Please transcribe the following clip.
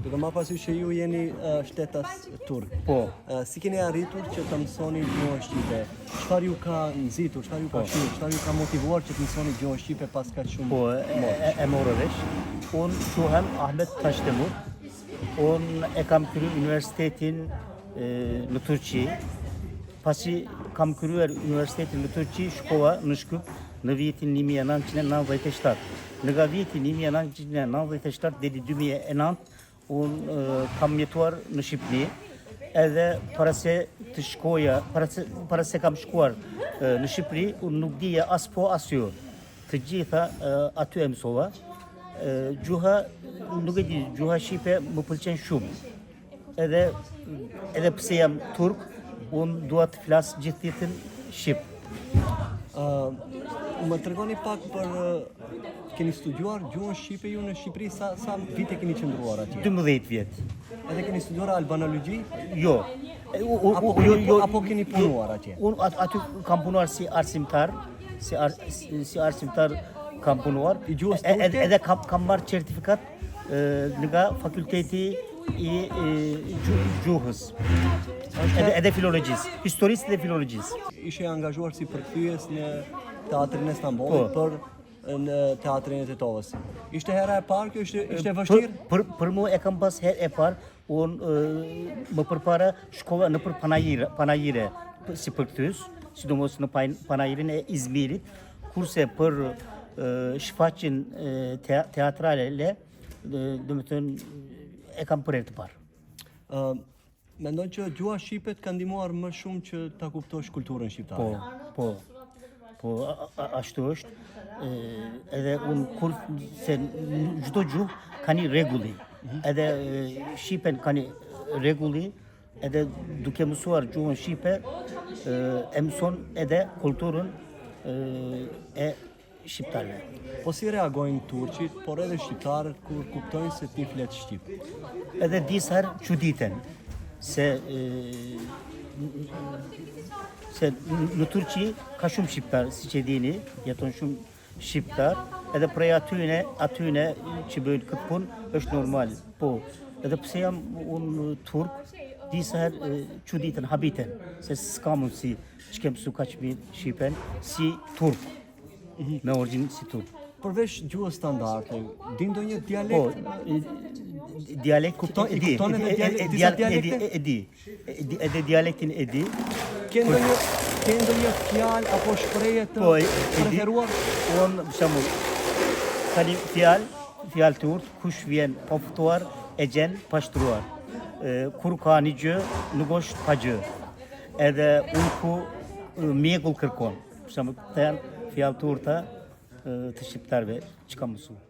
Duke ma parasysh që ju jeni shtetas turk. Po. Si keni arritur që të mësoni gjuhën shqipe? Çfarë ju ka nxitur, çfarë ju ka shtyr, çfarë ju ka motivuar që të mësoni gjuhën shqipe pas kaq shumë? Po, e morë vesh. Unë quhem Ahmet Taşdemir. Unë e kam kryer universitetin në Turqi. Pasi kam kryer universitetin në Turqi, shkova në Shkyp në vitin 1997. Nga viti 1997 deri 2009 unë kam jetuar në Shqipëri, edhe para se të shkoja, para se kam shkuar në Shqipëri, unë nuk dija as po as jo. Të gjitha aty e mësova. Gjuha, nuk e di, gjuha shqipe më pëlqen shumë. Edhe pse jam turk, unë dua të flas gjithë ditën shqip. Më tregoni pak për keni studiuar gjuhën shqipe ju në Shqipëri, sa vite keni qëndruar atje? 12 vjet. Edhe keni studiuar albanologji? Jo. Apo keni punuar atje? Unë aty kam punuar si arsimtar, si arsimtar kam punuar. I gjuhës turke? Edhe kam marrë certifikat nga fakulteti i gjuhës. Edhe filologjisë, historisë dhe filologjisë. Ishe angazhuar si përkthyes në teatrin e Stambollit, për në teatrin e Tetovës. Ishte hera e parë kjo, ishte vështirë? Për mua e kam pas herë e parë, unë më përpara shkova në për panajire si përkthyes, sidomos në panajirin e Izmirit, kurse për shfaqjen teatrale, do të thënë e kam për herë të parë. Mendon që gjuha shqipe ka ndihmuar më shumë që ta kuptosh kulturën shqiptare? Po, ashtu është. Edhe unë kur se çdo gjuhë ka një rregulli. Edhe shqipen ka një rregulli, edhe duke mësuar gjuhën shqipe e mëson edhe kulturën e shqiptarëve. Po si reagojnë turqit, por edhe shqiptarët kur kuptojnë se ti flet shqip? Edhe disa herë çuditen se në Turqi ka shumë shqiptar, siç e dini, jeton shumë shqiptar, edhe prej atyne që bëjnë këtë punë është normal. Po, edhe pse jam unë turk, disa herë çuditen, habiten, se s'ka mundësi që kem mësu kaq mirë shqipen si turk, me origjinë si turk. Përveç gjuhës standarde, di ndonjë dialekt? Po, dialekt kupton e di. Edhe dialektin e di. Ke ndonjë fjalë apo shprehje të preferuar? Unë për shembull, ka një fjalë turk, kush vjen pa ftuar e gjen pa shtruar. Kur ka një gjë, nuk është pa gjë. Edhe unë ku mjegull kërkon. Për shembull, këto janë fjalë turka të shqiptarëve që kam mësuar.